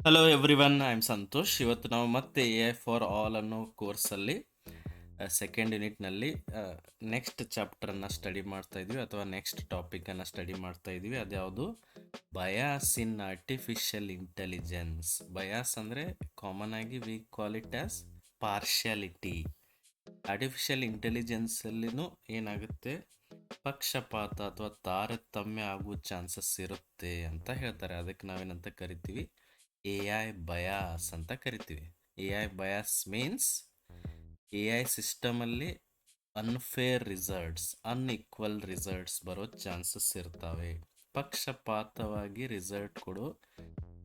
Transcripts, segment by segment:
Hello everyone, I am Santosh. ಇವತ್ತು ನಾವು ಮತ್ತೆ ಎ ಐ ಫಾರ್ ಆಲ್ ಅನ್ನೋ ಕೋರ್ಸಲ್ಲಿ ಸೆಕೆಂಡ್ ಯೂನಿಟ್ನಲ್ಲಿ ನೆಕ್ಸ್ಟ್ ಚಾಪ್ಟರನ್ನು ಸ್ಟಡಿ ಮಾಡ್ತಾ ಇದ್ವಿ, ಅಥವಾ ನೆಕ್ಸ್ಟ್ ಟಾಪಿಕನ್ನು ಸ್ಟಡಿ ಮಾಡ್ತಾ ಇದ್ವಿ. ಅದ್ಯಾವುದು? Bias in artificial intelligence. Bias ಅಂದರೆ ಕಾಮನ್ ಆಗಿ we call it as partiality. Artificial ಇಂಟೆಲಿಜೆನ್ಸಲ್ಲಿನೂ ಏನಾಗುತ್ತೆ, ಪಕ್ಷಪಾತ ಅಥವಾ ತಾರತಮ್ಯ ಆಗುವ ಚಾನ್ಸಸ್ ಇರುತ್ತೆ ಅಂತ ಹೇಳ್ತಾರೆ. ಅದಕ್ಕೆ ನಾವೇನಂತ ಕರಿತೀವಿ? ಎ ಐ ಬಯಾಸ್ ಅಂತ ಕರಿತೀವಿ. A I bias means A I ಸಿಸ್ಟಮಲ್ಲಿ ಅನ್ಫೇರ್ ರಿಸಲ್ಟ್ಸ್, ಅನ್ಇಕ್ವಲ್ ರಿಸಲ್ಟ್ಸ್ ಬರೋ ಚಾನ್ಸಸ್ ಇರ್ತವೆ. ಪಕ್ಷಪಾತವಾಗಿ ರಿಸಲ್ಟ್ ಕೊಡೋ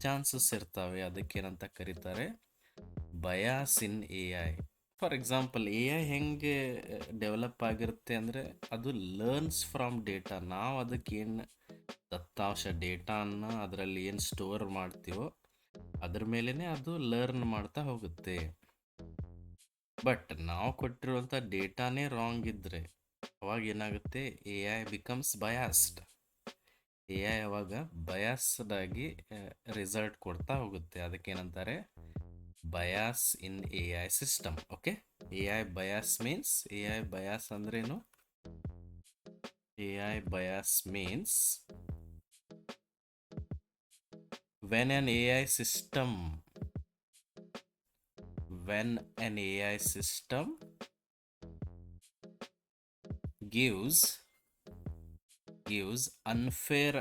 ಚಾನ್ಸಸ್ ಇರ್ತವೆ. ಅದಕ್ಕೇನಂತ ಕರೀತಾರೆ? Bias in A I. For example, A I ಹೆಂಗೆ ಡೆವಲಪ್ ಆಗಿರುತ್ತೆ ಅಂದರೆ, ಅದು ಲರ್ನ್ಸ್ ಫ್ರಮ್ ಡೇಟಾ. ನಾವು ಅದಕ್ಕೇನು ದತ್ತಾಂಶ ಡೇಟಾನ ಅದರಲ್ಲಿ ಏನು ಸ್ಟೋರ್ ಮಾಡ್ತೀವೋ ಅದ್ರ ಮೇಲೇ ಅದು ಲರ್ನ್ ಮಾಡ್ತಾ ಹೋಗುತ್ತೆ. ಬಟ್ ನಾವು ಕೊಟ್ಟಿರುವಂಥ ಡೇಟಾನೇ ರಾಂಗ್ ಇದ್ದರೆ ಅವಾಗ ಏನಾಗುತ್ತೆ? A I becomes biased. A I ಅವಾಗ ಬಯಾಸ್ಡ್ ಆಗಿ ರಿಸಲ್ಟ್ ಕೊಡ್ತಾ ಹೋಗುತ್ತೆ. ಅದಕ್ಕೇನಂತಾರೆ? Bias in A I system. Okay, A I bias means, A I bias ಅಂದ್ರೇನು? A I bias means when an AI system gives unfair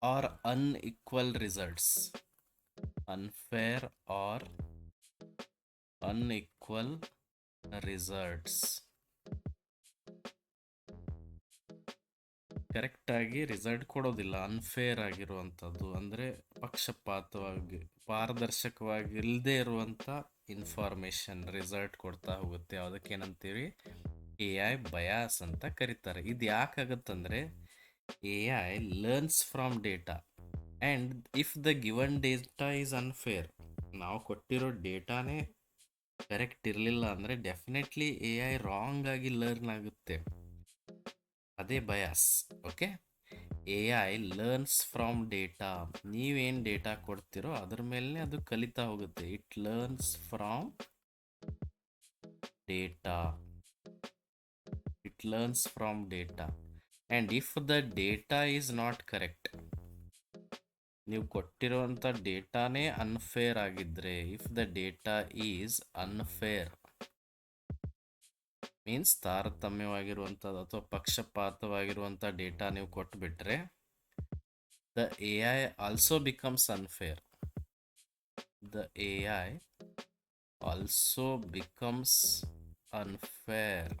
or unequal results. Unfair or unequal results. ಕರೆಕ್ಟಾಗಿ result ಕೊಡೋದಿಲ್ಲ, unfair ಆಗಿರುವಂಥದ್ದು ಅಂದರೆ ಪಕ್ಷಪಾತವಾಗಿ, ಪಾರದರ್ಶಕವಾಗಿ ಇಲ್ಲದೆ ಇರುವಂಥ information result ಕೊಡ್ತಾ ಹೋಗುತ್ತೆ. ಅದಕ್ಕೇನಂತೀವಿ? ಎ ಐ ಬಯಾಸ್ ಅಂತ ಕರೀತಾರೆ. ಇದು ಯಾಕಾಗತ್ತಂದರೆ, A I learns from data and if the given data is unfair, ನಾವು ಕೊಟ್ಟಿರೋ ಡೇಟಾನೇ ಕರೆಕ್ಟ್ ಇರಲಿಲ್ಲ ಅಂದರೆ ಡೆಫಿನೆಟ್ಲಿ ಎ ಐ ರಾಂಗ್ ಆಗಿ ಲರ್ನ್ ಆಗುತ್ತೆ. ಅದೇ bias. Okay, A I learns from data. ನೀವೇನು ಡೇಟಾ ಕೊಡ್ತೀರೋ ಅದ್ರ ಮೇಲೆ ಅದು ಕಲಿತಾ ಹೋಗುತ್ತೆ. It learns from data. It learns from data and if the data is not correct, ನೀವು ಕೊಟ್ಟಿರುವಂಥ ಡೇಟಾನೇ ಅನ್ಫೇರ್ ಆಗಿದ್ದರೆ, if the data is unfair means ತಾರತಮ್ಯವಾಗಿರುವಂಥದ್ದು ಅಥವಾ ಪಕ್ಷಪಾತವಾಗಿರುವಂಥ ಡೇಟಾ ನೀವು ಕೊಟ್ಟುಬಿಟ್ರೆ, the A I also becomes unfair. The A I also becomes unfair.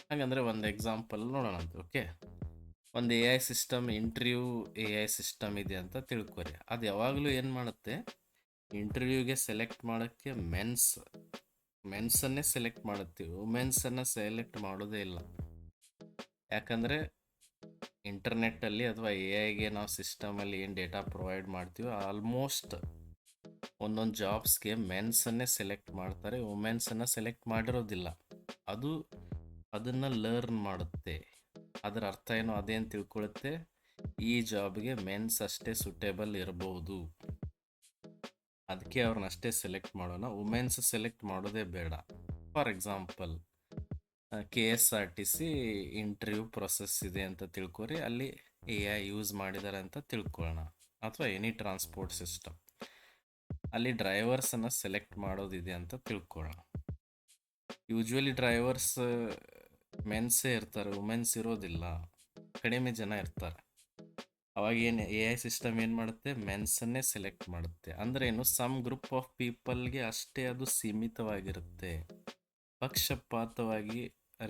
ಹಾಗಂದರೆ ಒಂದು ಎಕ್ಸಾಂಪಲ್ ನೋಡೋಣ ಅಂತ. ಓಕೆ, ಒಂದು A I system, interview A I system ಇದೆ ಅಂತ ತಿಳ್ಕೊರಿ. ಅದು ಯಾವಾಗಲೂ ಏನು ಮಾಡುತ್ತೆ? ಇಂಟರ್ವ್ಯೂಗೆ ಸೆಲೆಕ್ಟ್ ಮಾಡೋಕ್ಕೆ ಮೆನ್ಸನ್ನೇ ಸೆಲೆಕ್ಟ್ ಮಾಡುತ್ತೀವಿ, ವುಮೆನ್ಸನ್ನು ಸೆಲೆಕ್ಟ್ ಮಾಡೋದೇ ಇಲ್ಲ. ಯಾಕಂದರೆ ಇಂಟರ್ನೆಟ್ಟಲ್ಲಿ ಅಥವಾ ಎ ಐಗೆ ನಾವು ಸಿಸ್ಟಮಲ್ಲಿ ಏನು ಡೇಟಾ ಪ್ರೊವೈಡ್ ಮಾಡ್ತೀವೋ ಆಲ್ಮೋಸ್ಟ್ ಒಂದೊಂದು ಜಾಬ್ಸ್ಗೆ ಮೆನ್ಸನ್ನೇ ಸೆಲೆಕ್ಟ್ ಮಾಡ್ತಾರೆ, ವುಮೆನ್ಸನ್ನು ಸೆಲೆಕ್ಟ್ ಮಾಡಿರೋದಿಲ್ಲ. ಅದು ಅದನ್ನು ಲರ್ನ್ ಮಾಡುತ್ತೆ. ಅದರ ಅರ್ಥ ಏನು? ಅದೇನು ತಿಳ್ಕೊಳ್ಳುತ್ತೆ? ಈ ಜಾಬ್ಗೆ ಮೆನ್ಸ್ ಅಷ್ಟೇ ಸೂಟೇಬಲ್ ಇರಬಹುದು, ಅದಕ್ಕೆ ಅವ್ರನ್ನ ಅಷ್ಟೇ ಸೆಲೆಕ್ಟ್ ಮಾಡೋಣ, ವುಮೆನ್ಸ್ ಸೆಲೆಕ್ಟ್ ಮಾಡೋದೇ ಬೇಡ. For example, KSRTC interview process ಇದೆ ಅಂತ ತಿಳ್ಕೊರಿ, ಅಲ್ಲಿ ಎ ಐ ಯೂಸ್ ಮಾಡಿದ್ದಾರೆ ಅಂತ ತಿಳ್ಕೊಳ್ಳೋಣ. ಅಥವಾ ಎನಿ ಟ್ರಾನ್ಸ್ಪೋರ್ಟ್ ಸಿಸ್ಟಮ್, ಅಲ್ಲಿ ಡ್ರೈವರ್ಸನ್ನು ಸೆಲೆಕ್ಟ್ ಮಾಡೋದಿದೆ ಅಂತ ತಿಳ್ಕೊಳ್ಳೋಣ. ಯೂಶ್ವಲಿ ಡ್ರೈವರ್ಸ್ ಮೆನ್ಸೇ ಇರ್ತಾರೆ, ವುಮೆನ್ಸ್ ಇರೋದಿಲ್ಲ, ಕಡಿಮೆ ಜನ ಇರ್ತಾರೆ. ಅವಾಗ ಏನು ಎ ಐ ಸಿಸ್ಟಮ್ ಏನು ಮಾಡುತ್ತೆ? ಮೆನ್ಸನ್ನೇ ಸೆಲೆಕ್ಟ್ ಮಾಡುತ್ತೆ. ಅಂದರೆ ಏನು? ಸಮ್ ಗ್ರೂಪ್ ಆಫ್ ಪೀಪಲ್ಗೆ ಅಷ್ಟೇ ಅದು ಸೀಮಿತವಾಗಿರುತ್ತೆ, ಪಕ್ಷಪಾತವಾಗಿ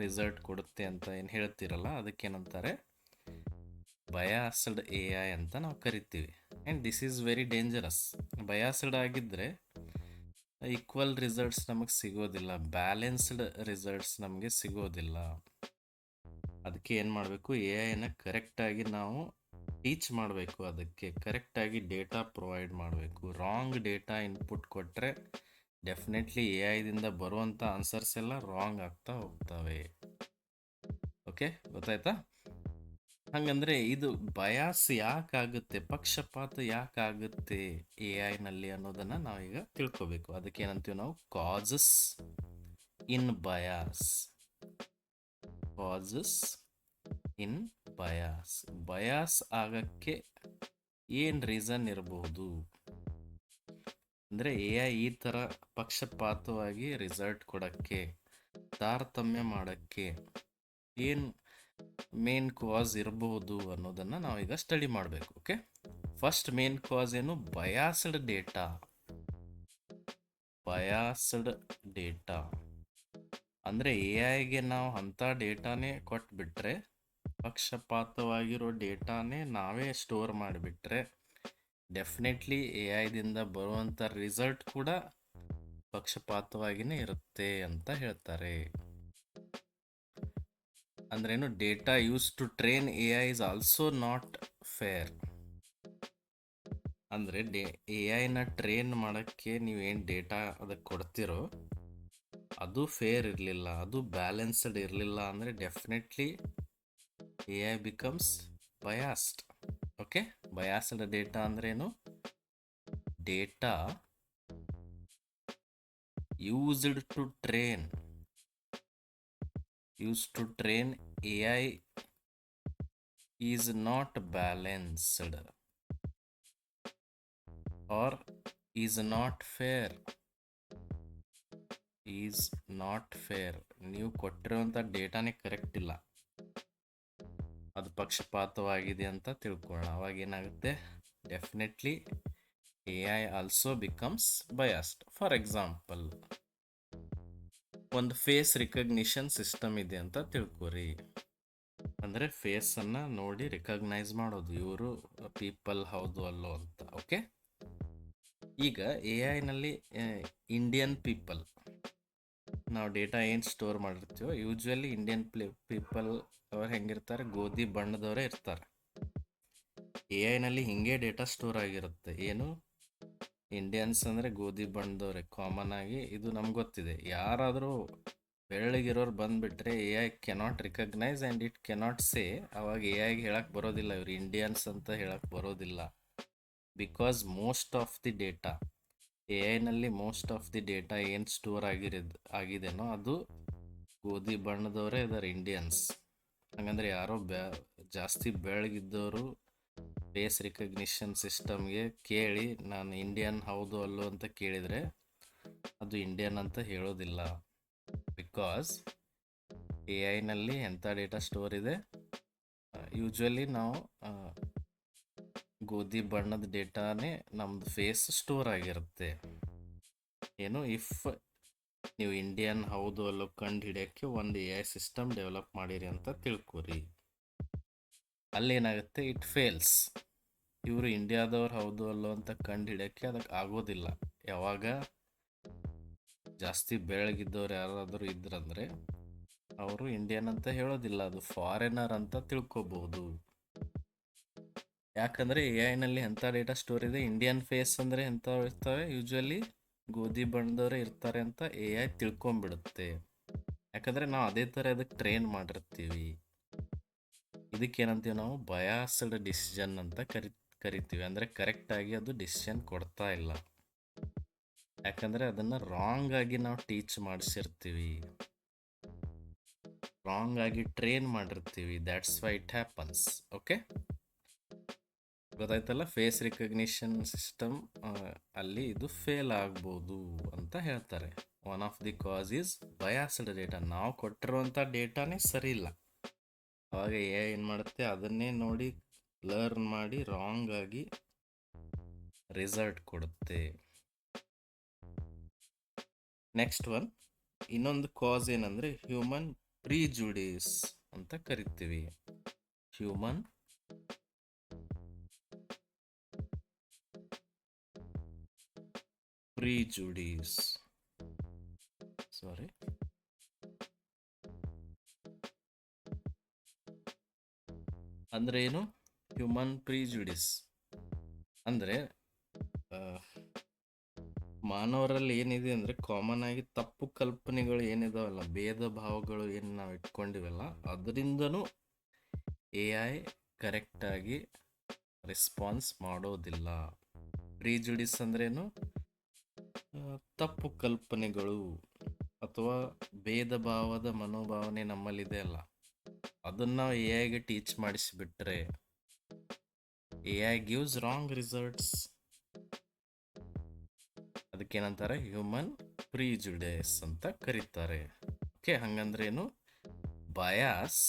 ರಿಸಲ್ಟ್ ಕೊಡುತ್ತೆ ಅಂತ ಏನು ಹೇಳ್ತಿರಲ್ಲ, ಅದಕ್ಕೇನಂತಾರೆ? ಬಯಾಸ್ಡ್ ಎ ಐ ಅಂತ ನಾವು ಕರಿತೀವಿ. And this is very dangerous. Biased ಆಗಿದ್ದರೆ ಈಕ್ವಲ್ ರಿಸಲ್ಟ್ಸ್ ನಮಗೆ ಸಿಗೋದಿಲ್ಲ, ಬ್ಯಾಲೆನ್ಸ್ಡ್ ರಿಸಲ್ಟ್ಸ್ ನಮಗೆ ಸಿಗೋದಿಲ್ಲ. ಅದಕ್ಕೆ ಏನು ಮಾಡಬೇಕು? ಎ ಐನ ಕರೆಕ್ಟಾಗಿ ನಾವು ಟೀಚ್ ಮಾಡಬೇಕು, ಅದಕ್ಕೆ ಕರೆಕ್ಟಾಗಿ ಡೇಟಾ ಪ್ರೊವೈಡ್ ಮಾಡಬೇಕು. ರಾಂಗ್ ಡೇಟಾ ಇನ್ಪುಟ್ ಕೊಟ್ಟರೆ ಡೆಫಿನೆಟ್ಲಿ ಎ ಐದಿಂದ ಬರುವಂಥ ಆನ್ಸರ್ಸ್ ಎಲ್ಲ ರಾಂಗ್ ಆಗ್ತಾ ಹೋಗ್ತವೆ. ಓಕೆ, ಗೊತ್ತಾಯ್ತಾ? ಹಂಗಂದ್ರೆ ಇದು ಬಯಾಸ್ ಯಾಕಾಗುತ್ತೆ, ಪಕ್ಷಪಾತ ಯಾಕಾಗುತ್ತೆ ಎ ಐನಲ್ಲಿ ಅನ್ನೋದನ್ನ ನಾವೀಗ ತಿಳ್ಕೊಬೇಕು. ಅದಕ್ಕೆ ಏನಂತೀವಿ ನಾವು ಕಾಸಸ್ ಇನ್ ಬಯಾಸ್. ಕಾಸಸ್ ಇನ್ ಬಯಾಸ್. ಬಯಾಸ್ ಆಗಕ್ಕೆ ಏನ್ ರೀಸನ್ ಇರಬಹುದು ಅಂದ್ರೆ ಎ ಐ ಈ ತರ ಪಕ್ಷಪಾತವಾಗಿ ರಿಸಲ್ಟ್ ಕೊಡಕ್ಕೆ, ತಾರತಮ್ಯ ಮಾಡಕ್ಕೆ ಏನ್ ಮೇನ್ ಕಾಸ್ ಇರಬಹುದು ಅನ್ನೋದನ್ನ ನಾವೀಗ ಸ್ಟಡಿ ಮಾಡಬೇಕು. ಓಕೆ, ಫಸ್ಟ್ ಮೇನ್ ಕಾಸ್ ಏನು? Biased data. ಬಯಾಸ್ಡ್ ಡೇಟಾ ಅಂದ್ರೆ ಎ ಐಗೆ ನಾವು ಅಂತ ಡೇಟಾನೇ ಕೊಟ್ಬಿಟ್ರೆ, ಪಕ್ಷಪಾತವಾಗಿರೋ ಡೇಟಾನೇ ನಾವೇ ಸ್ಟೋರ್ ಮಾಡಿಬಿಟ್ರೆ ಡೆಫಿನೆಟ್ಲಿ ಎ ಐದಿಂದ ಬರುವಂಥ ರಿಸಲ್ಟ್ ಕೂಡ ಪಕ್ಷಪಾತವಾಗಿನೇ ಇರುತ್ತೆ ಅಂತ ಹೇಳ್ತಾರೆ. ಅಂದ್ರೇನು? Data use to train A I is also not fair. ಅಂದರೆ ಎ ಐನ ಟ್ರೈನ್ ಮಾಡೋಕ್ಕೆ ನೀವೇನು ಡೇಟಾ ಅದಕ್ಕೆ ಕೊಡ್ತಿರೋ ಅದು ಫೇರ್ ಇರಲಿಲ್ಲ, ಅದು ಬ್ಯಾಲೆನ್ಸ್ಡ್ ಇರಲಿಲ್ಲ ಅಂದರೆ definitely A I becomes biased. Okay, biased data ಅಂದ್ರೇನು? Data used to train AI is not balanced or is not fair. ನೀವು ಕೊಟ್ಟಿರುವಂಥ ಡೇಟಾನೇ ಕರೆಕ್ಟ್ ಇಲ್ಲ, ಅದು ಪಕ್ಷಪಾತವಾಗಿದೆ ಅಂತ ತಿಳ್ಕೊಳ್ಳೋಣ. ಅವಾಗ ಏನಾಗುತ್ತೆ? Definitely A I also becomes biased. For example, ಒಂದು ಫೇಸ್ ರಿಕಗ್ನಿಷನ್ ಸಿಸ್ಟಮ್ ಇದೆ ಅಂತ ತಿಳ್ಕೊರಿ. ಅಂದರೆ ಫೇಸನ್ನು ನೋಡಿ ರಿಕಗ್ನೈಸ್ ಮಾಡೋದು, ಇವರು ಪೀಪಲ್ ಹೌದು ಅಲ್ಲೋ ಅಂತ. ಓಕೆ, ಈಗ ಎ ಐನಲ್ಲಿ ಇಂಡಿಯನ್ ಪೀಪಲ್ ನಾವು ಡೇಟಾ ಏನು ಸ್ಟೋರ್ ಮಾಡಿರ್ತೀವೋ, ಯೂಶ್ವಲಿ ಇಂಡಿಯನ್ ಪೀಪಲ್ ಅವ್ರು ಹೆಂಗಿರ್ತಾರೆ? ಗೋಧಿ ಬಣ್ಣದವರೇ ಇರ್ತಾರೆ. ಎ ಐನಲ್ಲಿ ಹಿಂಗೆ ಡೇಟಾ ಸ್ಟೋರ್ ಆಗಿರುತ್ತೆ. ಏನು? ಇಂಡಿಯನ್ಸ್ ಅಂದರೆ ಗೋಧಿ ಬಣ್ಣದವ್ರೆ ಕಾಮನ್ ಆಗಿ, ಇದು ನಮ್ಗೆ ಗೊತ್ತಿದೆ. ಯಾರಾದರೂ ಬೆಳ್ಳಗಿರೋರು ಬಂದುಬಿಟ್ರೆ A I cannot recognise and it cannot say. ಅವಾಗ ಎ ಐಗೆ ಹೇಳಕ್ಕೆ ಬರೋದಿಲ್ಲ ಇವ್ರು ಇಂಡಿಯನ್ಸ್ ಅಂತ ಹೇಳಕ್ಕೆ ಬರೋದಿಲ್ಲ. Because most of the data A ಐನಲ್ಲಿ ಮೋಸ್ಟ್ ಆಫ್ ದಿ ಡೇಟಾ ಏನು ಸ್ಟೋರ್ ಆಗಿದೆನೋ ಅದು ಗೋಧಿ ಬಣ್ಣದವರೇ ಇದ್ದಾರೆ, ಇಂಡಿಯನ್ಸ್. ಹಾಗಂದ್ರೆ ಯಾರೋ ಜಾಸ್ತಿ ಬೆಳಗಿದ್ದವರು ಫೇಸ್ ರಿಕಗ್ನಿಷನ್ ಸಿಸ್ಟಮ್ಗೆ ಕೇಳಿ ನಾನು ಇಂಡಿಯನ್ ಹೌದು ಅಲ್ಲೋ ಅಂತ ಕೇಳಿದರೆ ಅದು ಇಂಡಿಯನ್ ಅಂತ ಹೇಳೋದಿಲ್ಲ. ಬಿಕಾಸ್ ಎ ಐನಲ್ಲಿ ಎಂಥ ಡೇಟಾ ಸ್ಟೋರ್ ಇದೆ? ಯೂಶ್ವಲಿ ನಾವು ಗೋಧಿ ಬಣ್ಣದ ಡೇಟಾನೇ ನಮ್ಮದು ಫೇಸ್ ಸ್ಟೋರ್ ಆಗಿರುತ್ತೆ. ಏನು? ಇಫ್ ನೀವು ಇಂಡಿಯನ್ ಹೌದು ಅಲ್ಲೋ ಕಂಡು ಹಿಡಿಯೋಕ್ಕೆ ಒಂದು ಎ ಐ ಸಿಸ್ಟಮ್ ಡೆವಲಪ್ ಮಾಡಿರಿ ಅಂತ ತಿಳ್ಕೊರಿ. ಅಲ್ಲೇನಾಗುತ್ತೆ? It fails. ಇವರು ಇಂಡಿಯಾದವ್ರು ಹೌದು ಅಲ್ಲೋ ಅಂತ ಕಂಡು ಹಿಡಿಯೋಕ್ಕೆ ಅದಕ್ಕೆ ಆಗೋದಿಲ್ಲ. ಯಾವಾಗ ಜಾಸ್ತಿ ಬೆಳಗಿದ್ದವ್ರು ಯಾರಾದರೂ ಇದ್ರಂದರೆ ಅವರು ಇಂಡಿಯನ್ ಅಂತ ಹೇಳೋದಿಲ್ಲ, ಅದು ಫಾರಿನರ್ ಅಂತ ತಿಳ್ಕೊಬೋದು. ಯಾಕಂದರೆ ಎ ಐನಲ್ಲಿ ಎಂಥ ಡೇಟಾ ಸ್ಟೋರ್ ಇದೆ? ಇಂಡಿಯನ್ ಫೇಸ್ ಅಂದರೆ ಎಂಥ ಇರ್ತವೆ? ಯೂಶ್ವಲಿ ಗೋಧಿ ಬಣ್ಣದವರೇ ಇರ್ತಾರೆ ಅಂತ ಎ ಐ ತಿಳ್ಕೊಂಬಿಡುತ್ತೆ. ಯಾಕಂದರೆ ನಾವು ಅದೇ ಥರ ಅದಕ್ಕೆ ಟ್ರೈನ್ ಮಾಡಿರ್ತೀವಿ. ಇದಕ್ಕೇನಂತೀವಿ ನಾವು? ಬಯಾಸ್ಡ್ ಡಿಸಿಷನ್ ಅಂತ ಕರಿತೀವಿ. ಅಂದರೆ ಕರೆಕ್ಟಾಗಿ ಅದು ಡಿಸಿಷನ್ ಕೊಡ್ತಾ ಇಲ್ಲ, ಯಾಕಂದರೆ ಅದನ್ನು ರಾಂಗ್ ಆಗಿ ನಾವು ಟೀಚ್ ಮಾಡಿಸಿರ್ತೀವಿ, ರಾಂಗ್ ಆಗಿ ಟ್ರೈನ್ ಮಾಡಿರ್ತೀವಿ. That's why it happens. Okay, ಗೊತ್ತಾಯ್ತಲ್ಲ? ಫೇಸ್ ರಿಕಗ್ನಿಷನ್ ಸಿಸ್ಟಮ್ ಅಲ್ಲಿ ಇದು ಫೇಲ್ ಆಗ್ಬೋದು ಅಂತ ಹೇಳ್ತಾರೆ. One of the cos is biased data. ನಾವು ಕೊಟ್ಟಿರುವಂಥ ಡೇಟಾನೇ ಸರಿ ಇಲ್ಲ, ಅವಾಗ ಎ ಐ ಏನು ಮಾಡುತ್ತೆ? ಅದನ್ನೇ ನೋಡಿ ಲರ್ನ್ ಮಾಡಿ ರಾಂಗ್ ಆಗಿ ರಿಸಲ್ಟ್ ಕೊಡುತ್ತೆ. ನೆಕ್ಸ್ಟ್ ಒನ್, ಇನ್ನೊಂದು ಕಾಸ್ ಏನಂದರೆ ಹ್ಯೂಮನ್ ಪ್ರಿಜುಡಿಸ್ ಅಂತ ಕರಿತೀವಿ. Human prejudice. ಸಾರಿ, ಅಂದರೆ ಏನು? ಹ್ಯೂಮನ್ ಪ್ರಿಜುಡಿಸ್ ಅಂದರೆ ಮಾನವರಲ್ಲಿ ಏನಿದೆ ಅಂದರೆ ಕಾಮನ್ ಆಗಿ ತಪ್ಪು ಕಲ್ಪನೆಗಳು ಏನಿದಾವಲ್ಲ, ಭೇದ ಭಾವಗಳು ಏನು ನಾವು ಇಟ್ಕೊಂಡಿವಲ್ಲ, ಅದರಿಂದನೂ ಎ ಐ ಕರೆಕ್ಟಾಗಿ ರೆಸ್ಪಾನ್ಸ್ ಮಾಡೋದಿಲ್ಲ. ಪ್ರಿಜುಡಿಸ್ ಅಂದ್ರೇನು? ತಪ್ಪು ಕಲ್ಪನೆಗಳು ಅಥವಾ ಭೇದ ಭಾವದ ಮನೋಭಾವನೆ ನಮ್ಮಲ್ಲಿದೆ ಅಲ್ಲ, ಅದನ್ನ ನಾವು ಎ ಐಗೆ ಟೀಚ್ ಮಾಡಿಸಿಬಿಟ್ರೆ A I gives wrong results. ಅದಕ್ಕೇನಂತಾರೆ? ಹ್ಯೂಮನ್ ಪ್ರಿಜುಡಿಸ್ ಅಂತ ಕರೀತಾರೆ. ಓಕೆ, ಹಂಗಂದ್ರೇನು? Bias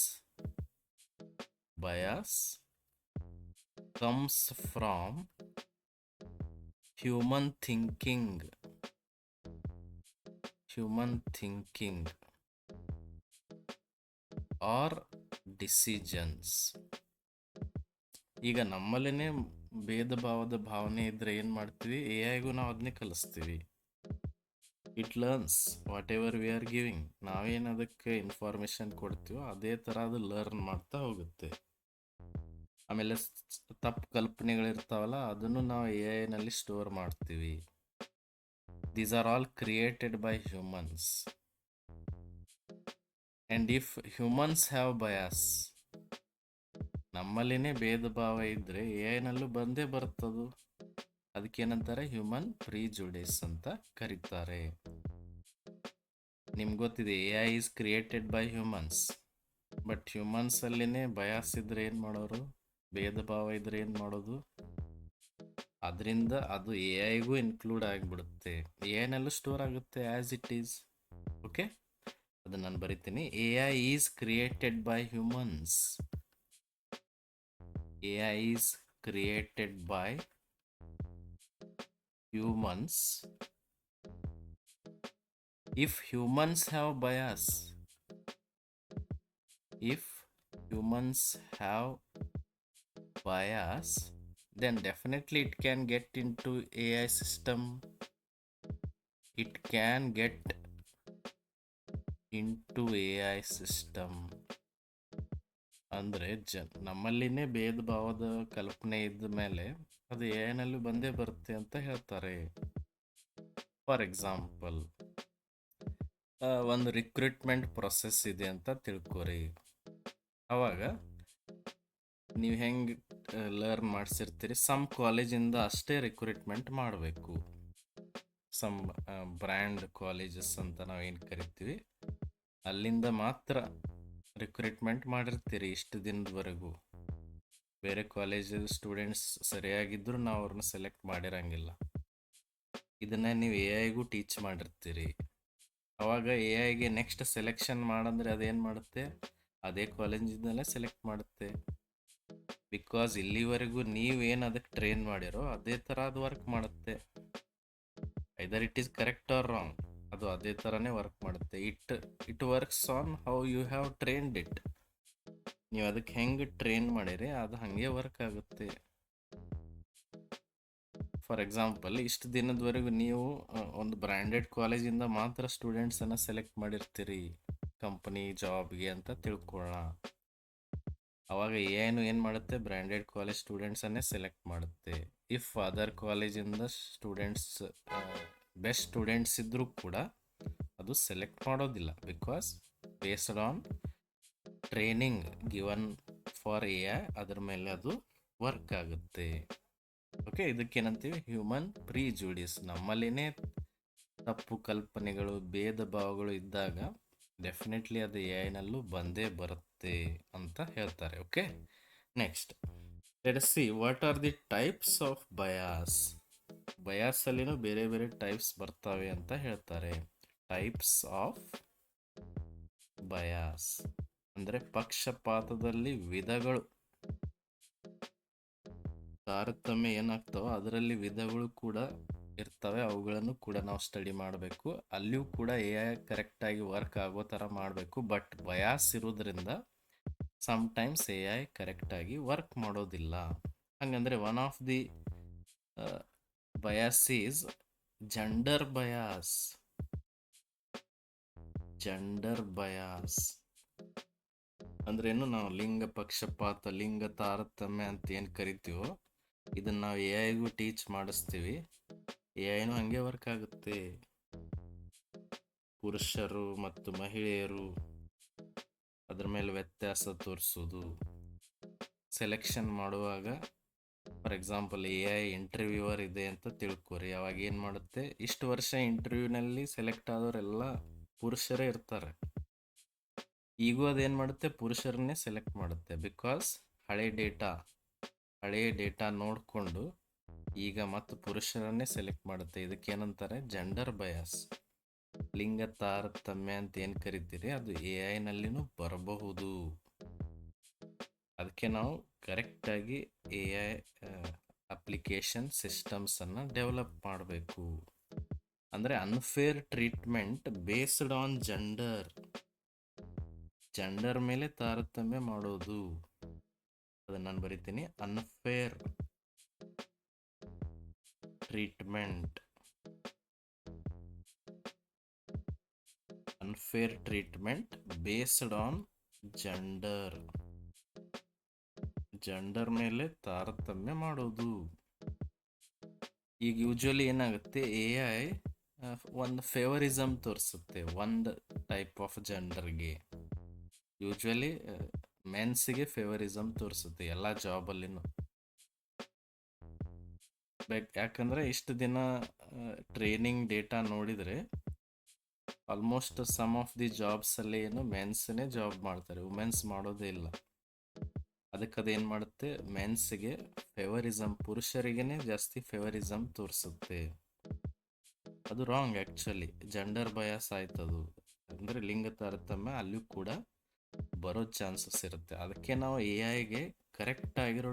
comes from human thinking or decisions. ಈಗ ನಮ್ಮಲ್ಲೇನೆ ಭೇದ ಭಾವದ ಭಾವನೆ ಇದ್ರೆ ಏನ್ ಮಾಡ್ತೀವಿ? ಎ ಐಗೂ ನಾವು ಅದನ್ನೇ ಕಲಿಸ್ತೀವಿ. It learns what ever we are giving. ನಾವೇನು ಅದಕ್ಕೆ ಇನ್ಫಾರ್ಮೇಶನ್ ಕೊಡ್ತೀವೋ ಅದೇ ಥರ ಅದು ಲರ್ನ್ ಮಾಡ್ತಾ ಹೋಗುತ್ತೆ. ಆಮೇಲೆ ತಪ್ಪು ಕಲ್ಪನೆಗಳಿರ್ತಾವಲ್ಲ, ಅದನ್ನು ನಾವು ಎ ಐನಲ್ಲಿ ಸ್ಟೋರ್ ಮಾಡ್ತೀವಿ. These are all created by humans. And if humans have bias, ನಮ್ಮಲ್ಲಿನೇ ಭೇದ ಭಾವ ಇದ್ರೆ ಎ ಐನಲ್ಲೂ ಬಂದೇ ಬರ್ತದು. ಅದಕ್ಕೇನಂತಾರೆ? ಹ್ಯೂಮನ್ ಪ್ರಿಜುಡಿಸ್ ಅಂತ ಕರೀತಾರೆ. ನಿಮ್ಗೆ ಗೊತ್ತಿದೆ, A I is created by humans. But humans ಅಲ್ಲಿನೇ ಬಯಾಸ್ ಇದ್ರೆ ಏನು ಮಾಡೋರು? ಭೇದ ಭಾವ ಇದ್ರೆ ಏನು ಮಾಡೋದು? ಅದರಿಂದ ಅದು ಎ ಐಗೂ ಇನ್ಕ್ಲೂಡ್ ಆಗಿಬಿಡುತ್ತೆ. ಎ ಐನಲ್ಲೂ ಸ್ಟೋರ್ ಆಗುತ್ತೆ ಆ್ಯಸ್ ಇಟ್ ಈಸ್. ಓಕೆ, ಅದನ್ನು ನಾನು ಬರಿತೀನಿ. A I is created by humans. A I is created by humans. If humans have bias, then definitely it can get into AI system. It can get into AI system. ಅಂದರೆ ನಮ್ಮಲ್ಲಿನೇ ಭೇದ ಭಾವದ ಕಲ್ಪನೆ ಇದ್ದ ಮೇಲೆ ಅದು ಎ ಐನಲ್ಲೂ ಬಂದೇ ಬರುತ್ತೆ ಅಂತ ಹೇಳ್ತಾರೆ. ಫಾರ್ ಎಕ್ಸಾಂಪಲ್, ಒಂದು ರಿಕ್ರೂಟ್ಮೆಂಟ್ ಪ್ರೊಸೆಸ್ ಇದೆ ಅಂತ ತಿಳ್ಕೊರಿ. ಅವಾಗ ನೀವು ಹೆಂಗೆ ಲರ್ನ್ ಮಾಡಿಸಿರ್ತೀರಿ? ಸಮ್ ಕಾಲೇಜಿಂದ ಅಷ್ಟೇ ರಿಕ್ರೂಟ್ಮೆಂಟ್ ಮಾಡಬೇಕು. ಸಮ್ ಬ್ರ್ಯಾಂಡ್ ಕಾಲೇಜಸ್ ಅಂತ ನಾವು ಏನು ಕರಿತೀವಿ, ಅಲ್ಲಿಂದ ಮಾತ್ರ ರಿಕ್ರೂಟ್ಮೆಂಟ್ ಮಾಡಿರ್ತೀರಿ ಇಷ್ಟು ದಿನದವರೆಗೂ. ಬೇರೆ ಕಾಲೇಜ್ ಸ್ಟೂಡೆಂಟ್ಸ್ ಸರಿಯಾಗಿದ್ದರೂ ನಾವು ಅವ್ರನ್ನ ಸೆಲೆಕ್ಟ್ ಮಾಡಿರಂಗಿಲ್ಲ. ಇದನ್ನ ನೀವು ಎ ಐಗೂ ಟೀಚ್ ಮಾಡಿರ್ತೀರಿ. ಅವಾಗ ಎ ಐಗೆ ನೆಕ್ಸ್ಟ್ ಸೆಲೆಕ್ಷನ್ ಮಾಡಂದ್ರೆ ಅದೇನು ಮಾಡುತ್ತೆ? ಅದೇ ಕಾಲೇಜಿಂದಲೇ ಸೆಲೆಕ್ಟ್ ಮಾಡುತ್ತೆ. ಬಿಕಾಸ್ ಇಲ್ಲಿವರೆಗೂ ನೀವೇನು ಅದಕ್ಕೆ ಟ್ರೈನ್ ಮಾಡಿರೋ ಅದೇ ಥರ ಅದು ವರ್ಕ್ ಮಾಡುತ್ತೆ. Either it is correct or wrong, ಅದು ಅದೇ ಥರನೇ ವರ್ಕ್ ಮಾಡುತ್ತೆ. It works on how you have trained it. ನೀವು ಅದಕ್ಕೆ ಹೆಂಗೆ ಟ್ರೈನ್ ಮಾಡಿರಿ ಅದು ಹಾಗೆ ವರ್ಕ್ ಆಗುತ್ತೆ. ಫಾರ್ ಎಕ್ಸಾಂಪಲ್, ಇಷ್ಟು ದಿನದವರೆಗೂ ನೀವು ಒಂದು ಬ್ರ್ಯಾಂಡೆಡ್ ಕಾಲೇಜಿಂದ ಮಾತ್ರ ಸ್ಟೂಡೆಂಟ್ಸನ್ನು ಸೆಲೆಕ್ಟ್ ಮಾಡಿರ್ತೀರಿ ಕಂಪನಿ ಜಾಬ್ಗೆ ಅಂತ ತಿಳ್ಕೊಳ್ಳೋಣ. ಅವಾಗ ಏನು ಮಾಡುತ್ತೆ? ಬ್ರ್ಯಾಂಡೆಡ್ ಕಾಲೇಜ್ ಸ್ಟೂಡೆಂಟ್ಸನ್ನೇ ಸೆಲೆಕ್ಟ್ ಮಾಡುತ್ತೆ. ಇಫ್ ಅದರ್ ಕಾಲೇಜಿಂದ ಸ್ಟೂಡೆಂಟ್ಸ್ ಬೆಸ್ಟ್ ಸ್ಟೂಡೆಂಟ್ಸ್ ಇದ್ದರೂ ಕೂಡ ಅದು ಸೆಲೆಕ್ಟ್ ಮಾಡೋದಿಲ್ಲ. Because based on training given for A I, ಅದ್ರ ಮೇಲೆ ಅದು ವರ್ಕ್ ಆಗುತ್ತೆ. ಓಕೆ, ಇದಕ್ಕೇನಂತೀವಿ? Human prejudice. ನಮ್ಮಲ್ಲಿನೇ ತಪ್ಪು ಕಲ್ಪನೆಗಳು, ಭೇದ ಭಾವಗಳು ಇದ್ದಾಗ ಡೆಫಿನೆಟ್ಲಿ ಅದು ಎ ಐನಲ್ಲೂ ಬಂದೇ ಬರುತ್ತೆ ಅಂತ ಹೇಳ್ತಾರೆ. Okay, next let us see what are the types of bias. Bias ಅಲ್ಲಿನೂ ಬೇರೆ ಬೇರೆ ಟೈಪ್ಸ್ ಬರ್ತವೆ ಅಂತ ಹೇಳ್ತಾರೆ. ಟೈಪ್ಸ್ ಆಫ್ ಬಯಾಸ್ ಅಂದರೆ ಪಕ್ಷಪಾತದಲ್ಲಿ ವಿಧಗಳು. ತಾರತಮ್ಯ ಏನಾಗ್ತಾವ ಅದರಲ್ಲಿ ವಿಧಗಳು ಕೂಡ ಇರ್ತವೆ. ಅವುಗಳನ್ನು ಕೂಡ ನಾವು ಸ್ಟಡಿ ಮಾಡಬೇಕು. ಅಲ್ಲಿಯೂ ಕೂಡ ಎ ಐ ಕರೆಕ್ಟಾಗಿ ವರ್ಕ್ ಆಗೋ ಥರ ಮಾಡಬೇಕು. ಬಟ್ ಬಯಾಸ್ ಇರೋದ್ರಿಂದ ಸಮ್ಟೈಮ್ಸ್ ಎ ಐ ಕರೆಕ್ಟಾಗಿ ವರ್ಕ್ ಮಾಡೋದಿಲ್ಲ. ಹಂಗಂದ್ರೆ one of the bias is gender bias. ಅಂದ್ರೇನು? ನಾವು ಲಿಂಗ ಪಕ್ಷಪಾತ, ಲಿಂಗ ತಾರತಮ್ಯ ಅಂತ ಏನು ಕರಿತೀವೋ ಇದನ್ನು ನಾವು ಎ ಐಗೂ ಟೀಚ್ ಮಾಡಿಸ್ತೀವಿ. ಎ ಐನೂ ಹಂಗೆ ವರ್ಕ್ ಆಗುತ್ತೆ. ಪುರುಷರು ಮತ್ತು ಮಹಿಳೆಯರು ಅದ್ರ ಮೇಲೆ ವ್ಯತ್ಯಾಸ ತೋರಿಸೋದು, ಸೆಲೆಕ್ಷನ್ ಮಾಡುವಾಗ ಫಾರ್ ಎಕ್ಸಾಂಪಲ್ AI ಇಂಟರ್ವ್ಯೂವರ್ ಇದೆ ಅಂತ ತಿಳ್ಕೊರಿ. ಅವಾಗ ಏನು ಮಾಡುತ್ತೆ, ಇಷ್ಟು ವರ್ಷ ಇಂಟರ್ವ್ಯೂನಲ್ಲಿ ಸೆಲೆಕ್ಟ್ ಆದವರೆಲ್ಲ ಪುರುಷರೇ ಇರ್ತಾರೆ. ಈಗೂ ಅದೇನು ಮಾಡುತ್ತೆ, ಪುರುಷರನ್ನೇ ಸೆಲೆಕ್ಟ್ ಮಾಡುತ್ತೆ. ಬಿಕಾಸ್ ಹಳೆ ಡೇಟಾ ನೋಡಿಕೊಂಡು ಈಗ ಮತ್ತು ಪುರುಷರನ್ನೇ ಸೆಲೆಕ್ಟ್ ಮಾಡುತ್ತೆ. ಇದಕ್ಕೇನಂತಾರೆ, ಜೆಂಡರ್ ಬಯಾಸ್, ಲಿಂಗ ತಾರತಮ್ಯ ಅಂತ ಏನು ಕರಿತೀರಿ, ಅದು AI ಬರಬಹುದು. ಅದಕ್ಕೆ ನಾವು ಕರೆಕ್ಟಾಗಿ AI ಅಪ್ಲಿಕೇಶನ್ ಸಿಸ್ಟಮ್ಸನ್ನು ಡೆವಲಪ್ ಮಾಡಬೇಕು. ಅಂದರೆ unfair treatment based on gender ಮೇಲೆ ತಾರತಮ್ಯ ಮಾಡೋದು. ಅದನ್ನು ನಾನು ಬರಿತೀನಿ, unfair treatment based on gender ಮೇಲೆ ತಾರತಮ್ಯ ಮಾಡೋದು. ಈಗ ಯೂಶುವಲಿ ಏನಾಗುತ್ತೆ, AI ಒಂದು ಫೇವರಿಸಮ್ ತೋರಿಸುತ್ತೆ ಒಂದು ಟೈಪ್ ಆಫ್ ಜೆಂಡರ್ಗೆ. ಯೂಶುವಲಿ ಮೆನ್ಸ್ಗೆ ಫೇವರಿಸಮ್ ತೋರಿಸುತ್ತೆ ಎಲ್ಲ ಜಾಬಲ್ಲಿನೂ. ಯಾಕಂದರೆ ಇಷ್ಟು ದಿನ ಟ್ರೈನಿಂಗ್ ಡೇಟಾ ನೋಡಿದರೆ ಆಲ್ಮೋಸ್ಟ್ ಸಮ್ ಆಫ್ ದಿ ಜಾಬ್ಸಲ್ಲಿ ಏನು ಮೆನ್ಸ್ನೇ ಜಾಬ್ ಮಾಡ್ತಾರೆ, ವುಮೆನ್ಸ್ ಮಾಡೋದೇ ಇಲ್ಲ. ಅದಕ್ಕೆ ಅದೇನು ಮಾಡುತ್ತೆ, ಮೆನ್ಸ್ಗೆ ಫೇವರಿಸಮ್, ಪುರುಷರಿಗೇ ಜಾಸ್ತಿ ಫೇವರಿಸಮ್ ತೋರಿಸುತ್ತೆ. ಅದು ರಾಂಗ್. ಆ್ಯಕ್ಚುಲಿ ಜೆಂಡರ್ ಬಯಾಸ್ ಆಯ್ತದು. ಅಂದರೆ ಲಿಂಗ ತಾರತಮ್ಯ ಅಲ್ಲೂ ಕೂಡ ಬರೋ ಚಾನ್ಸಸ್ ಇರುತ್ತೆ. ಅದಕ್ಕೆ ನಾವು AIಗೆ ಕರೆಕ್ಟ್ ಆಗಿರೋ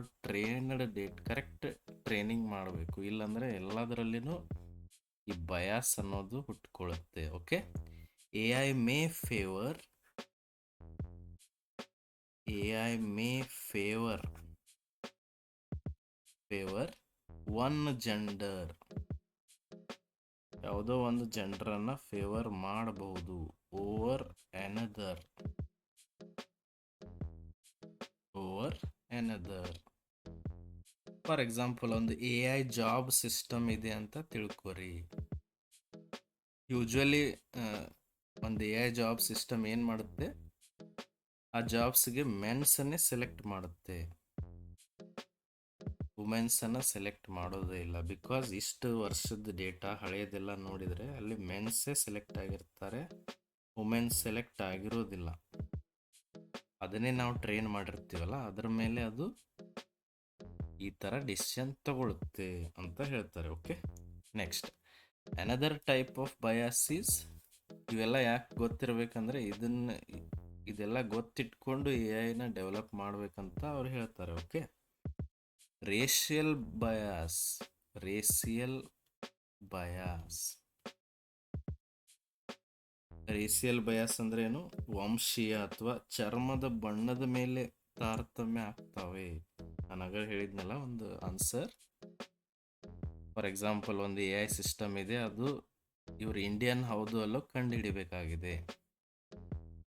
ಕರೆಕ್ಟ್ ಟ್ರೈನಿಂಗ್ ಮಾಡಬೇಕು. ಇಲ್ಲಾಂದರೆ ಎಲ್ಲದರಲ್ಲಿನೂ ಈ ಬಯಾಸ್ ಅನ್ನೋದು ಹುಟ್ಕೊಳ್ಳುತ್ತೆ. Okay, AI may favor one gender, ಯಾವುದೋ ಒಂದು ಜೆಂಡರನ್ನು ಫೇವರ್ ಮಾಡಬಹುದು ಓವರ್ ಎನದರ್. ಫಾರ್ ಎಕ್ಸಾಂಪಲ್ ಒಂದು AI ಜಾಬ್ ಸಿಸ್ಟಮ್ ಇದೆ ಅಂತ ತಿಳ್ಕೊರಿ. ಯೂಶುವಲಿ ಒಂದು AI ಜಾಬ್ ಸಿಸ್ಟಮ್ ಏನು ಮಾಡುತ್ತೆ, ಆ ಜಾಬ್ಸ್ಗೆ ಮೆನ್ಸನ್ನೇ ಸೆಲೆಕ್ಟ್ ಮಾಡುತ್ತೆ, ವುಮೆನ್ಸನ್ನು ಸೆಲೆಕ್ಟ್ ಮಾಡೋದೇ ಇಲ್ಲ. ಬಿಕಾಸ್ ಇಷ್ಟು ವರ್ಷದ ಡೇಟಾ ಹಳೆಯದೆಲ್ಲ ನೋಡಿದರೆ ಅಲ್ಲಿ ಮೆನ್ಸೇ ಸೆಲೆಕ್ಟ್ ಆಗಿರ್ತಾರೆ, ವುಮೆನ್ಸ್ ಸೆಲೆಕ್ಟ್ ಆಗಿರೋದಿಲ್ಲ. ಅದನ್ನೇ ನಾವು ಟ್ರೈನ್ ಮಾಡಿರ್ತೀವಲ್ಲ, ಅದರ ಮೇಲೆ ಅದು ಈ ಥರ ಡಿಸಿಷನ್ ತಗೊಳುತ್ತೆ ಅಂತ ಹೇಳ್ತಾರೆ. Okay, next another type of biases. ಇವೆಲ್ಲ ಯಾಕೆ ಗೊತ್ತಿರಬೇಕಂದ್ರೆ ಇದೆಲ್ಲ ಗೊತ್ತಿಟ್ಕೊಂಡು AIನ ಡೆವಲಪ್ ಮಾಡಬೇಕಂತ ಅವ್ರು ಹೇಳ್ತಾರೆ. ಓಕೆ, ರೇಷಿಯಲ್ ಬಯಾಸ್ ಅಂದ್ರೆ ಏನು, ವಂಶೀಯ ಅಥವಾ ಚರ್ಮದ ಬಣ್ಣದ ಮೇಲೆ ತಾರತಮ್ಯ ಆಗ್ತವೆ. ನಾನು ಹೇಳಿದ್ನಲ್ಲ ಒಂದು ಆನ್ಸರ್. ಫಾರ್ ಎಕ್ಸಾಂಪಲ್ ಒಂದು AI ಸಿಸ್ಟಮ್ ಇದೆ, ಅದು ಇವರು ಇಂಡಿಯನ್ ಹೌದು ಅಲ್ಲೋ ಕಂಡುಹಿಡಿಬೇಕಾಗಿದೆ.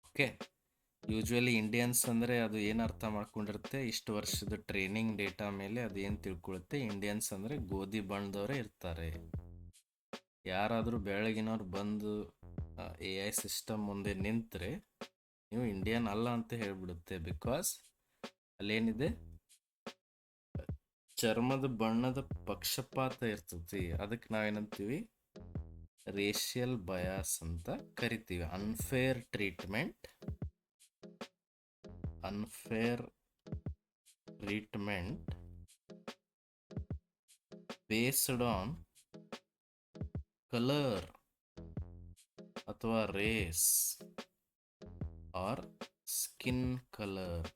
ಓಕೆ, ಯೂಶುವಲಿ ಇಂಡಿಯನ್ಸ್ ಅಂದರೆ ಅದು ಏನು ಅರ್ಥ ಮಾಡ್ಕೊಂಡಿರುತ್ತೆ, ಇಷ್ಟು ವರ್ಷದ ಟ್ರೈನಿಂಗ್ ಡೇಟಾ ಮೇಲೆ ಅದು ಏನು ತಿಳ್ಕೊಳ್ಳುತ್ತೆ, ಇಂಡಿಯನ್ಸ್ ಅಂದರೆ ಗೋಧಿ ಬಣ್ಣದವರೇ ಇರ್ತಾರೆ. ಯಾರಾದರೂ ಬೆಳಗಿನವ್ರು ಬಂದು AI ಸಿಸ್ಟಮ್ ಮುಂದೆ ನಿಂತರೆ ನೀವು ಇಂಡಿಯನ್ ಅಲ್ಲ ಅಂತ ಹೇಳ್ಬಿಡುತ್ತೆ. ಬಿಕಾಸ್ ಅಲ್ಲೇನಿದೆ, ಚರ್ಮದ ಬಣ್ಣದ ಪಕ್ಷಪಾತ ಇರ್ತೈತಿ. ಅದಕ್ಕೆ ನಾವೇನಂತೀವಿ, ರೇಷಿಯಲ್ ಬಯಾಸ್ ಅಂತ ಕರಿತೀವಿ. Unfair treatment based on colour ಅಥವಾ ರೇಸ್ ಆರ್ ಸ್ಕಿನ್ ಕಲರ್.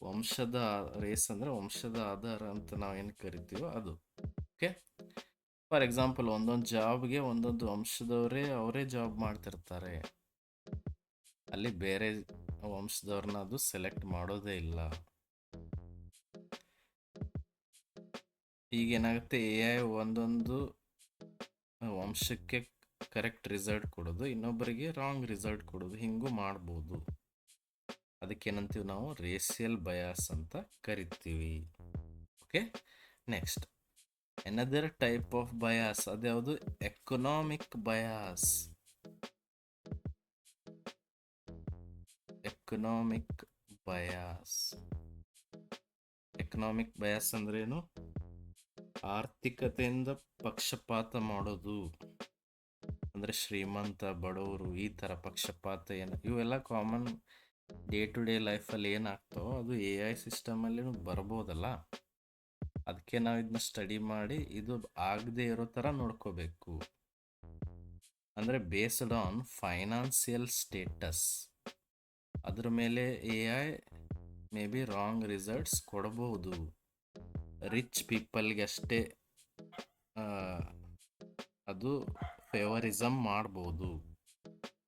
ವಂಶದ ರೇಸ್ ಅಂದರೆ ವಂಶದ ಆಧಾರ ಅಂತ ನಾವೇನು ಕರಿತೀವೋ ಅದು. ಓಕೆ, ಫಾರ್ ಎಕ್ಸಾಂಪಲ್ ಒಂದೊಂದು ಜಾಬ್ಗೆ ಒಂದೊಂದು ಅವರೇ ಜಾಬ್ ಮಾಡ್ತಿರ್ತಾರೆ. ಅಲ್ಲಿ ಬೇರೆ ವಂಶದವ್ರನ್ನ ಅದು ಸೆಲೆಕ್ಟ್ ಮಾಡೋದೇ ಇಲ್ಲ. ಈಗೇನಾಗುತ್ತೆ, AI ಒಂದೊಂದು ವಂಶಕ್ಕೆ ಕರೆಕ್ಟ್ ರಿಸಲ್ಟ್ ಕೊಡೋದು, ಇನ್ನೊಬ್ಬರಿಗೆ ರಾಂಗ್ ರಿಸಲ್ಟ್ ಕೊಡೋದು, ಹಿಂಗೂ ಮಾಡ್ಬೋದು. ಅದಕ್ಕೇನಂತೀವಿ ನಾವು, ರೇಷಿಯಲ್ ಬಯಾಸ್ ಅಂತ ಕರಿತೀವಿ. Okay, next another type of bias, ಅದ್ಯಾವುದು, economic bias. Economic bias. Economic bias ಅಂದ್ರೇನು? ಆರ್ಥಿಕತೆಯಿಂದ ಪಕ್ಷಪಾತ ಮಾಡೋದು. ಅಂದರೆ ಶ್ರೀಮಂತ ಬಡವರು ಈ ಥರ ಪಕ್ಷಪಾತ ಏನು, ಇವೆಲ್ಲ ಕಾಮನ್ ಡೇ ಟು ಡೇ ಲೈಫಲ್ಲಿ ಏನಾಗ್ತಾವೋ ಅದು ಎ ಐ ಸಿಸ್ಟಮಲ್ಲಿ ಬರ್ಬೋದಲ್ಲ. ಅದಕ್ಕೆ ನಾವು ಇದನ್ನ ಸ್ಟಡಿ ಮಾಡಿ ಇದು ಆಗದೆ ಇರೋ ಥರ ನೋಡ್ಕೋಬೇಕು. ಅಂದರೆ ಬೇಸ್ಡ್ ಆನ್ ಫೈನಾನ್ಸಿಯಲ್ ಸ್ಟೇಟಸ್ ಅದ್ರ ಮೇಲೆ A I may be wrong results ಕೊಡಬಹುದು. ರಿಚ್ ಪೀಪಲ್ಗೆ ಅಷ್ಟೇ ಅದು ಫೇವರಿಸಮ್ ಮಾಡ್ಬೋದು,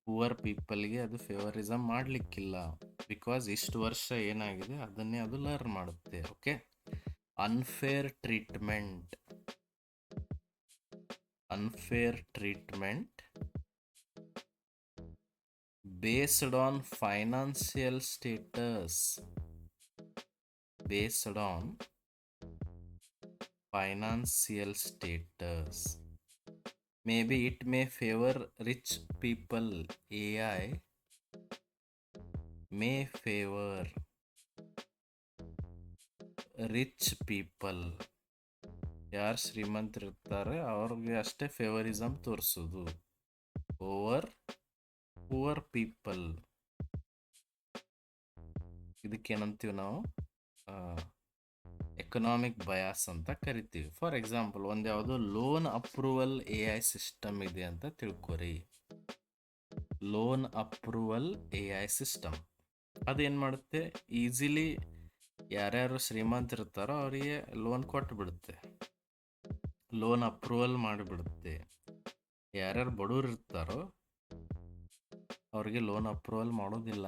ಪುವರ್ ಪೀಪಲ್ಗೆ ಅದು ಫೇವರಿಸಮ್ ಮಾಡಲಿಕ್ಕಿಲ್ಲ. ಬಿಕಾಸ್ ಇಷ್ಟು ವರ್ಷ ಏನಾಗಿದೆ ಅದನ್ನೇ ಅದು ಲರ್ನ್ ಮಾಡುತ್ತೆ. Okay, unfair treatment based on financial status. Maybe it may favor rich people. AI may favor rich people. ಯಾರು ಶ್ರೀಮಂತರಿರ್ತಾರೆ ಅವ್ರಿಗೆ ಅಷ್ಟೇ ಫೇವರಿಸಮ್ ತೋರಿಸೋದು ಓವರ್ ಪುವರ್ ಪೀಪಲ್. ಇದಕ್ಕೇನಂತೀವಿ ನಾವು ಎಕನಾಮಿಕ್ ಬಯಾಸ್ ಅಂತ ಕರಿತೀವಿ. ಫಾರ್ ಎಕ್ಸಾಂಪಲ್, ಒಂದು ಯಾವುದೋ loan approval A I system ಇದೆ ಅಂತ ತಿಳ್ಕೊರಿ. Loan approval A I system ಅದೇನು ಮಾಡುತ್ತೆ, ಈಸಿಲಿ ಯಾರ್ಯಾರು ಶ್ರೀಮಂತರಿರ್ತಾರೋ ಅವರಿಗೆ ಲೋನ್ ಕೊಟ್ಟುಬಿಡುತ್ತೆ, ಲೋನ್ ಅಪ್ರೂವಲ್ ಮಾಡಿಬಿಡುತ್ತೆ. ಯಾರ್ಯಾರು ಬಡವರು ಇರ್ತಾರೋ ಅವ್ರಿಗೆ ಲೋನ್ ಅಪ್ರೂವಲ್ ಮಾಡೋದಿಲ್ಲ.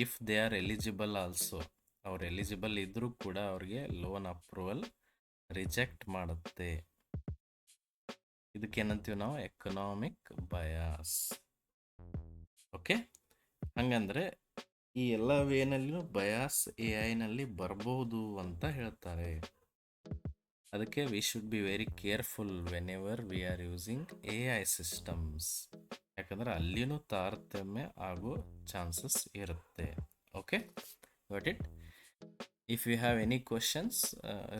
If they are eligible also, ಅವ್ರು ಎಲಿಜಿಬಲ್ ಇದ್ರೂ ಕೂಡ ಅವ್ರಿಗೆ ಲೋನ್ ಅಪ್ರೂವಲ್ ರಿಜೆಕ್ಟ್ ಮಾಡುತ್ತೆ. ಇದಕ್ಕೇನಂತೀವಿ ನಾವು ಎಕನಾಮಿಕ್ ಬಯಾಸ್. ಓಕೆ, ಹಂಗಂದ್ರೆ ಈ ಎಲ್ಲ ವೇನಲ್ಲೂ ಬಯಾಸ್ ಎ ಐನಲ್ಲಿ ಬರ್ಬೋದು ಅಂತ ಹೇಳ್ತಾರೆ. ಅದಕ್ಕೆ we should be very careful when ever we are using A I systems. ಯಾಕಂದ್ರೆ ಅಲ್ಲಿನೂ ತಾರತಮ್ಯ ಆಗೋ ಚಾನ್ಸಸ್ ಇರುತ್ತೆ. Okay, got it. If you have any questions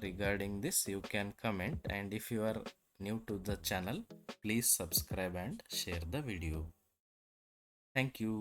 regarding this, you can comment, and if you are new to the channel, please subscribe and share the video. Thank you.